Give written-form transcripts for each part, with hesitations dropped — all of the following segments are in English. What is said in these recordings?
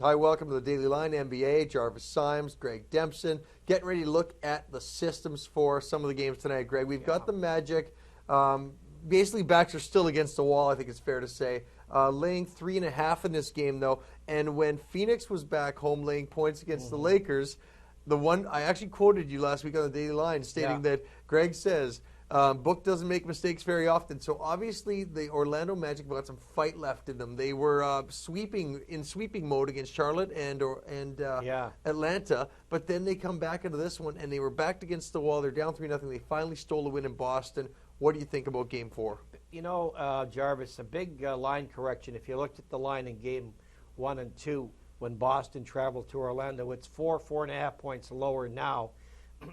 Hi, welcome to the Daily Line NBA. Jarvis Symes, Greg Dempson, getting ready to look at the systems for some of the games tonight. Greg, we've got the Magic. Basically, backs are still against the wall, I think it's fair to say. Laying 3.5 in this game, though. And when Phoenix was back home laying points against the Lakers, the one I actually quoted you last week on the Daily Line stating that Greg says, Book doesn't make mistakes very often. So obviously the Orlando Magic got some fight left in them. They were sweeping mode against Charlotte and Atlanta, but then they come back into this one and they were backed against the wall. They're down 3-0. They finally stole a win in Boston. What do you think about Game 4? You know, Jarvis, a big line correction. If you looked at the line in Game 1 and 2 when Boston traveled to Orlando, it's 4.5 points lower now.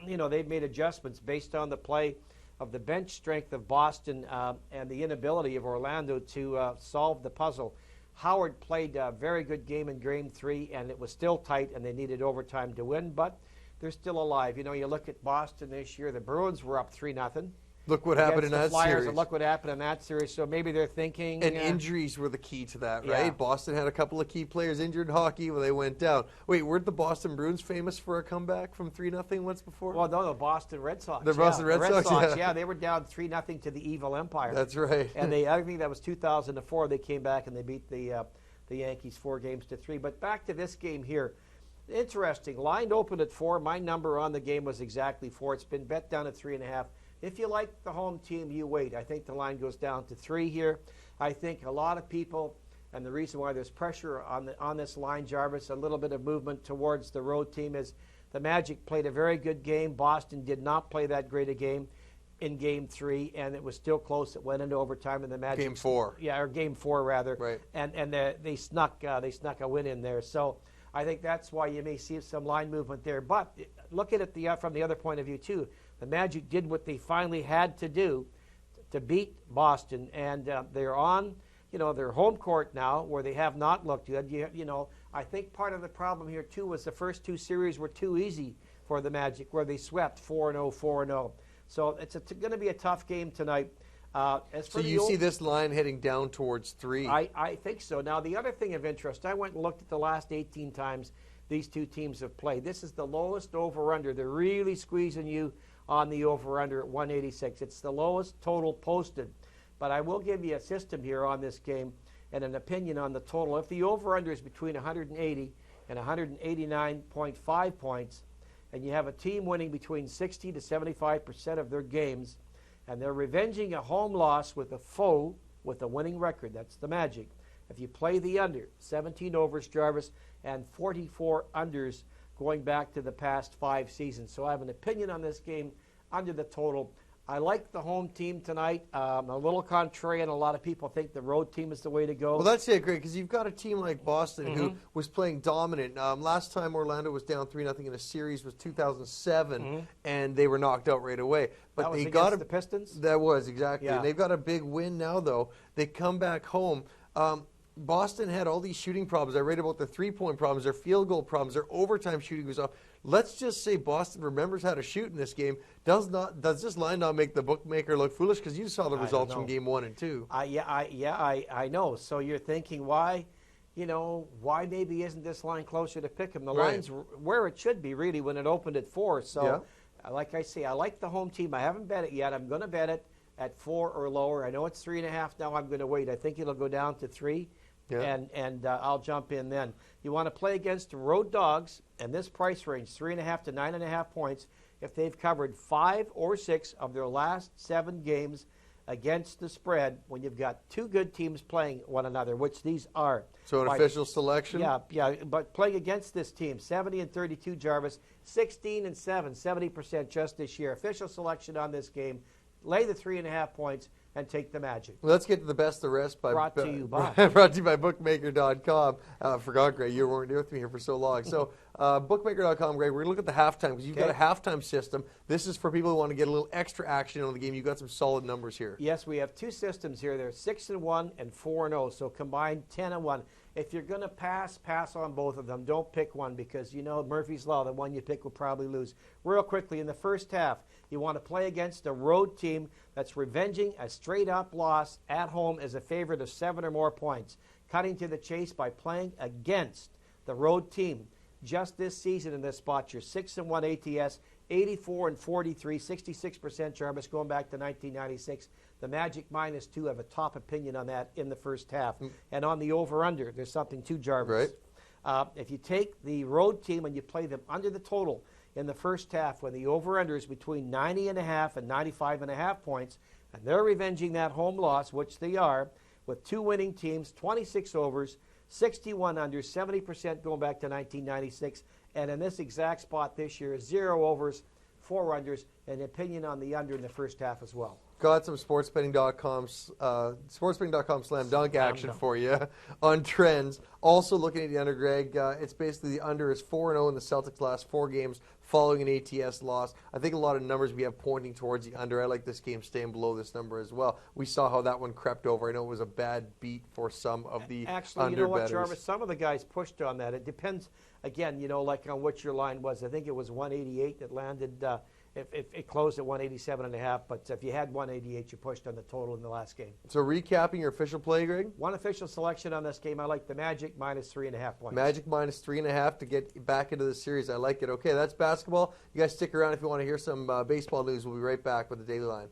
You know, they've made adjustments based on the play of the bench strength of Boston and the inability of Orlando to solve the puzzle. Howard played a very good game in Game 3, and it was still tight, and they needed overtime to win, but they're still alive. You know, you look at Boston this year, the Bruins were up 3-0. Look what happened in that series. And look what happened in that series. So maybe they're thinking. And injuries were the key to that, right? Yeah. Boston had a couple of key players injured in hockey when they went down. Wait, weren't the Boston Bruins famous for a comeback from 3-0 once before? Well, no, the Boston Red Sox. The Boston Red Sox, yeah. They were down 3-0 to the Evil Empire. That's right. And I think that was 2004. They came back and they beat the Yankees 4-3. But back to this game here. Interesting. Line opened at 4. My number on the game was exactly 4. It's been bet down at 3.5. If you like the home team, you wait. I think the line goes down to 3 here. I think a lot of people, and the reason why there's pressure on this line, Jarvis, a little bit of movement towards the road team is the Magic played a very good game. Boston did not play that great a game in Game 3, and it was still close. It went into overtime, and the Magic. Game 4. Yeah, or Game 4 rather. Right. And they snuck a win in there. So I think that's why you may see some line movement there. But look at it from the other point of view too. The Magic did what they finally had to do to beat Boston, and they're on, their home court now, where they have not looked good. I think part of the problem here too was the first 2 series were too easy for the Magic, where they swept 4-0, 4-0. So it's going to be a tough game tonight. So you see this line heading down towards 3? I think so. Now, the other thing of interest, I went and looked at the last 18 times these two teams have played. This is the lowest over-under. They're really squeezing you on the over-under at 186. It's the lowest total posted. But I will give you a system here on this game and an opinion on the total. If the over-under is between 180 and 189.5 points, and you have a team winning between 60 to 75% of their games, and they're revenging a home loss with a foe with a winning record, that's the Magic. If you play the under, 17 overs, Jarvis, and 44 unders going back to the past 5 seasons. So I have an opinion on this game under the total. I like the home team tonight. I'm a little contrarian. A lot of people think the road team is the way to go. Well, that's it, Greg, because you've got a team like Boston who was playing dominant. Last time Orlando was down 3-0 in a series was 2007, and they were knocked out right away. But that was against the Pistons? That was, exactly. Yeah. And they've got a big win now, though. They come back home. Boston had all these shooting problems. I read about their three-point problems, their field goal problems, their overtime shooting was off. Let's just say Boston remembers how to shoot in this game. Does this line not make the bookmaker look foolish? Because you saw the results from Game 1 and 2. I know. So you're thinking, why maybe isn't this line closer to pick 'em? The line's where it should be, really, when it opened at 4. So, like I say, I like the home team. I haven't bet it yet. I'm going to bet it at 4 or lower. I know it's 3.5 now. I'm going to wait. I think it'll go down to 3. Yeah. And I'll jump in then. You want to play against road dogs, and this price range, 3.5 to 9.5 points, if they've covered 5 or 6 of their last 7 games against the spread, when you've got 2 good teams playing one another, which these are. So an official selection? Yeah, but playing against this team, 70-32, Jarvis, 16-7, 70% just this year. Official selection on this game, lay the 3.5 points, and take the Magic. Well, let's get to the best of the rest. Brought to you by Bookmaker.com. Forgot, Greg, you weren't with me here for so long. So Bookmaker.com, Greg, we're going to look at the halftime because you've got a halftime system. This is for people who want to get a little extra action on the game. You've got some solid numbers here. Yes, we have 2 systems here. They're 6-1 and 4-0, so combined 10-1. If you're going to pass on both of them. Don't pick one because Murphy's Law, the one you pick will probably lose. Real quickly, in the first half, you want to play against a road team that's revenging a straight-up loss at home as a favorite of 7 or more points. Cutting to the chase by playing against The road team, just this season in this spot, you're 6-1 ATS, 84-43, 66% Jarvis going back to 1996. The Magic -2 have a top opinion on that in the first half. And on the over-under, there's something to Jarvis. Right. If you take the road team and you play them under the total in the first half, when the over-under is between 90.5 and 95.5 points, and they're revenging that home loss, which they are, with 2 winning teams, 26 overs, 61 under, 70% going back to 1996. And in this exact spot this year, 0 overs, 4 unders, and opinion on the under in the first half as well. Got some sportsbetting.com slam dunk action dunk. for you on trends. Also looking at the under, Greg, it's basically the under is 4-0 in the Celtics' last 4 games following an ATS loss. I think a lot of numbers we have pointing towards the under. I like this game staying below this number as well. We saw how that one crept over. I know it was a bad beat for some of the Actually, under you know what, bettors. Jarvis? Some of the guys pushed on that. It depends, again, like on what your line was. I think it was 188 that landed. If it closed at 187.5, but if you had 188, you pushed on the total in the last game. So recapping your official play, Greg? One official selection on this game, I like the Magic -3.5 points. Magic -3.5 to get back into the series. I like it. Okay, that's basketball. You guys stick around if you want to hear some baseball news. We'll be right back with the Daily Line.